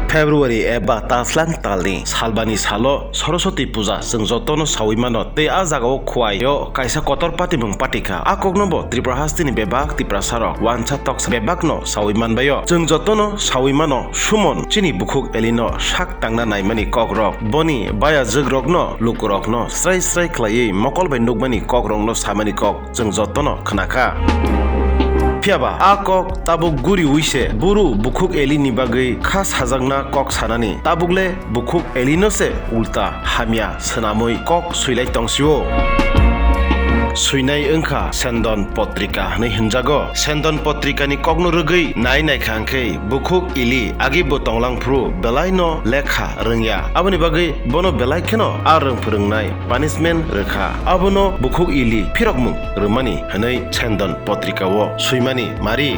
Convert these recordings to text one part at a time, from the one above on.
February eba taslang talni salbani salo Saraswati puja जों जतनो सावैमानो ते आ जागाव खुवायो कायसा Qatar पाति मुं पाटिका आ कग्नबो त्रिपुरा हास्तिनि बेबाक त्रिपुरा सारक वानसा टक्स बेबाकनो सावैमानबायो जों जतनो सावैमानो सुमन चिनि बुखुक एलिनो साक तांना नायमानि कग्रक बनि बाया जोग्रकनो लुकुरकनो स्राय स्राय ख्लायै मकल बेन्दुकमानि कग्रकनो सामानि कक जों जतनो खोनाखा Piaba a kok tabuk guri uise buru bukhuk eli ni bagai khas hajangna kok sanani tabugle bukhuk eli no se ulta hamia sanamoi kok suilai tongsio Suinai engkha sendon potrika nei hinjago sendon potrika ni kokno rwgui nai khangkhei bukhuk ili agi botonglang phru belai no lekha rwngya aboni bagai bono belai kheno a rung phurungnai punishment rekha abono bukhuk ili phirokmung rwmani hanai sendon potrika wo suimani mari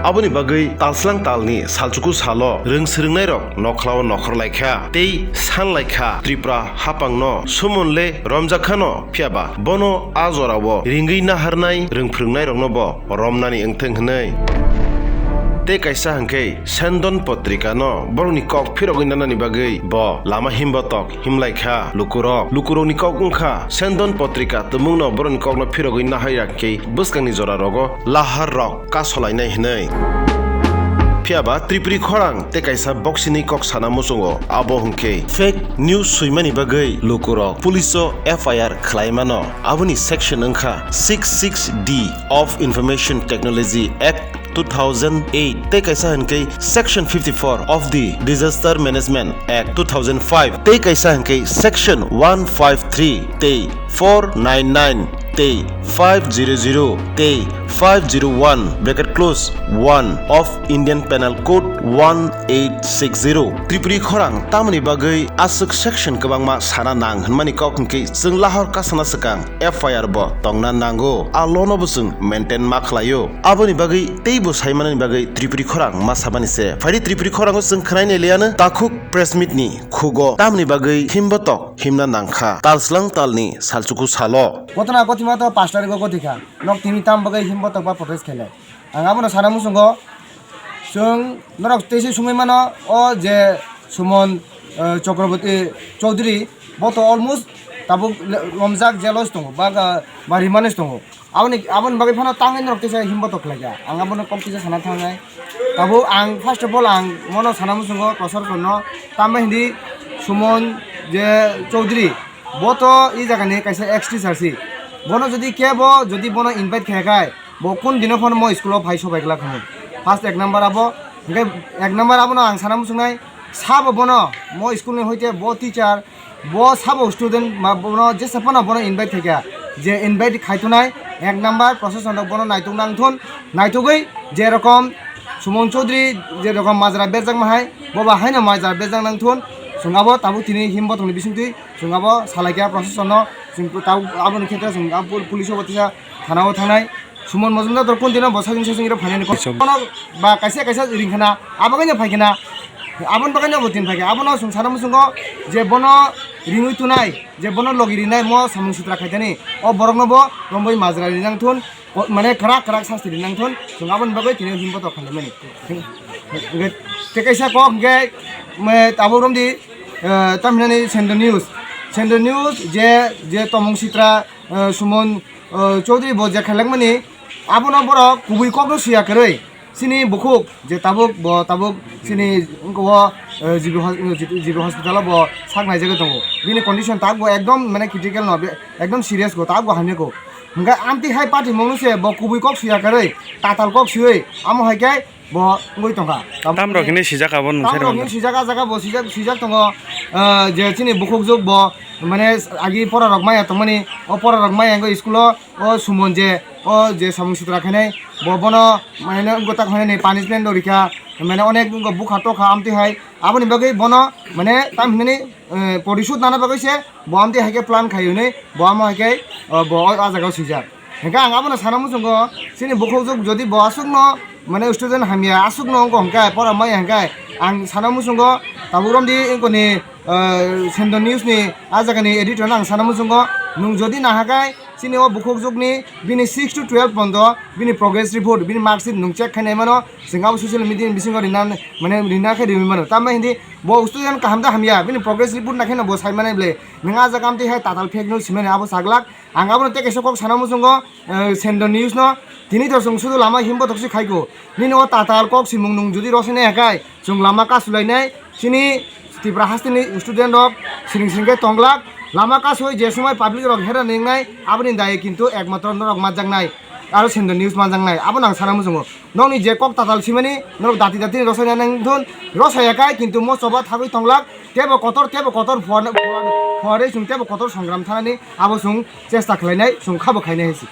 Aboni bagai talslang talni salchuku salo rungsrungnai rok nokhlaw nokhor laikha tei san laikha Tripura hapangno sumonle Romjakna phiaba bono ajorawo ringui naharnai rungphrungnai rokno bo romnani engtheng hnai te kaisa hangkei sendon potrika no boroni kok phirogui nanani bagai bo lama himbotok himlaikha lukurok ni kok ungkha sendon potrika tumungno boroni kok no phirogui nahairakei buskangni jora rogo lahar rok kasolainai hnai Piaba Tripuri Khorang te kaisa boxini kok sana musungo abo hungke fake news suimani bagai lukurok police FIR khlaimano aboni section angkha 66D of Information Technology Act 2008 te kaisa hankai section 54 of the Disaster Management Act 2005 te kaisa hankai section 153 te 499 te 500 te 501 bracket close 1 of Indian Penal Code 1860 Tripuri Khorang tamni bagai asuk section kabangma sana nang hanmani kok hingke जों lahor kasana sakang FIR bo tongna nango alono busung maintain ma khlayo aboni bagai teibo saimanani bagai Tripuri Khorang ma sabani se phari Tripuri Khorang जों khnaine liana takhuk press meet ni khugo tamni bagai himbotok himna nangkha talslang talni salchuku salo কতনা কতিমা তো 5 তারিখ গতিকা knock তিমি তাম বগাই হিমবতক বা protest খেলে আঙামনো সারা মুসুঙ্গ जों নরক তেসি সুমি মানো ও যে সুমন চক্রবর্তী চৌধুরী বত অলমোস্ট তাবুক রমজাক জেলস দङ বা রিমানেস দङ আবন বাগै ফানা তাङै নরক তেসি হিমবতক লাগা আঙামনো কম্পিটিশন সানা थांनाय তাবু আং ফার্স্ট অফ অল আং মনো সানা মুসুঙ্গ প্রসার করনো তামবা হিন্দি সুমন যে চৌধুরী বতো ই জায়গানি কাইসা এক্সট্রি সারসি বনো যদি কেবো যদি বনো ইনভাইট খায় বো কোন দিন ফোন মই স্কুল ভাই সবাইকলা খামু ফার্স্ট এক নাম্বার আবো এক নাম্বার আবনো আং সানা মুসুংনাই সাব বনো মই স্কুলনি হইতে বো টিচার বো সাব স্টুডেন্ট বনো যে সাপনা বনো ইনভাইট থাকে যে ইনভাইট খাইতনাই এক নাম্বার প্রসেসন বনো নাইতুং নাংথুন নাইতুগৈ যে রকম সুমন চৌধুরী যে রকম মাজরা বেজাং মাহাই ববা হাইনা মাজরা বেজাং নাংথুন Sungabo tabu tini himbo tong bisungti sungabo salaikia proses ono sungku tabu abon khetra sungabo puliso batisa thanao thanai sumon mojumda dor kon dina bosajing sesing ro phanani ko ono ba kaisa ringkhana abaganya phaikena abon baganya botin phake abono sungsara musungo je bono ringui tunai je bono logiri nai mo samung sutra khaitani o borongnobo romboi majra rinang thun mane krak sasti rinang thun sungabon bagai tini himbo to khane mani te kaisa ko ge tabu romdi tamhinani sender news je tomong sitra sumon Chowdhury bo je khalangmani abono borok kubui kokno suya koroi sini bukhuk je tabuk sini ko jibi hospital bo saknai jaga dong bini condition tabgo ekdom mane critical no ekdom serious go tabgo hamne ko nga anti hai party monuse bo kubui kok suya koroi tatal kok suyoi amo haikai bo ngoi tonga tam rokini sijak abon tam rokini sijak bo sijak tongo je chini bukhuk jog bo মানে আগে পড়া rock মায়া তো মানে ও পড়া rock মায়া school ও সুমন ও যে সমস্যা রাখে ববন মানে গোটা খানে পানিশমেন্ট দরিকা মানে অনেক বুখা টখা আমতি হয় আপনি বাকি বন মানে তাম হিনে পরিশোধ নানা বাকি ব আমতি হাইকে প্লান খাইও নে ব আম হাইকে ব আজাগাও সিজা হেকা আং আপনা সানা মুসুঙ্গ সিনি বুখক জog যদি ব আসুক ন মানে স্টুডেন্ট হামিয়া আসুক ন অঙ্ক হংকায় পড়া মায়া হংকায় আং সানা মুসুঙ্গ তাবুরম দি ইনকনি Sendo news ni aja kani editor nang sana musungo nung jodi nahakai sini o bukhuk jugni bini 6 to 12 pondo bini progress report bini marksheet nung check khainai mano singa social media bisingo rina mane rina khai rimi mano tamma hindi bo student kahamda hamya bini progress report nakhena bo saimane ble ninga jagamti hai tatal fake news simene abo saglak angabo te kaisa kok sanamu sungo sendo news no tini to sung sudu lama himbo toksi khaigo nini o tatal kok simung nung judi rosene hakai sung lama ka sulainai sini Tripura hastini student rok siring siringkai tonglak lama kaas hoi je সময় public rock হেরা নেংনাই আবনি দায়ে কিন্তু একমাত্র নরক মাজাংনাই আর send news মাজাংনাই আবন আং সানা মুসঙ্গ ননি যে cock তাতাল সিমানি নরক দাতি দাতি রসায়না নংধন রসায়াকাই কিন্তু মো সবা থাকই তংলাক তেব কতর ফরে সুং তেব কতর সংগ্রাম থানানি আবো সুং চেষ্টা খালাইনাই সুং খাবো খাইনাই হেসি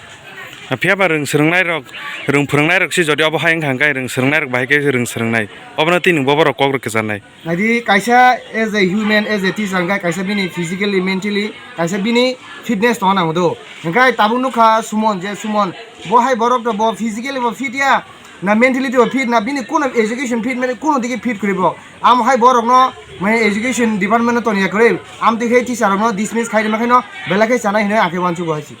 फियाबा रों सोलोंनाय रक रों फोरोंनाय रकसि जदि अब हायं खांगाय रों सोलोंनाय रक बाहायके रों सोलोंनाय अबनो तिनु बबर कक रक जानाय नायदि कायसा as a human as a teacher गाय कायसा बिनि फिजिकली मेन्टली कायसा बिनि फिटनेस दङ नांगौ ओंखाय ताबु नुखा सुमन जे सुमन बहाय बरक द ब फिजिकली ब फिट या ना मेन्टली द फिट ना बिनि कोन एजुकेशन फिट माने कोन दिके फिट करिब आम हाय बरक न माने एजुकेशन डिपार्टमेन्ट तनिया करे आम दिखे टीचर न डिसमिस खाइदे माखायनो बेलाखे जानाय हिने आखे वानसु बहायसि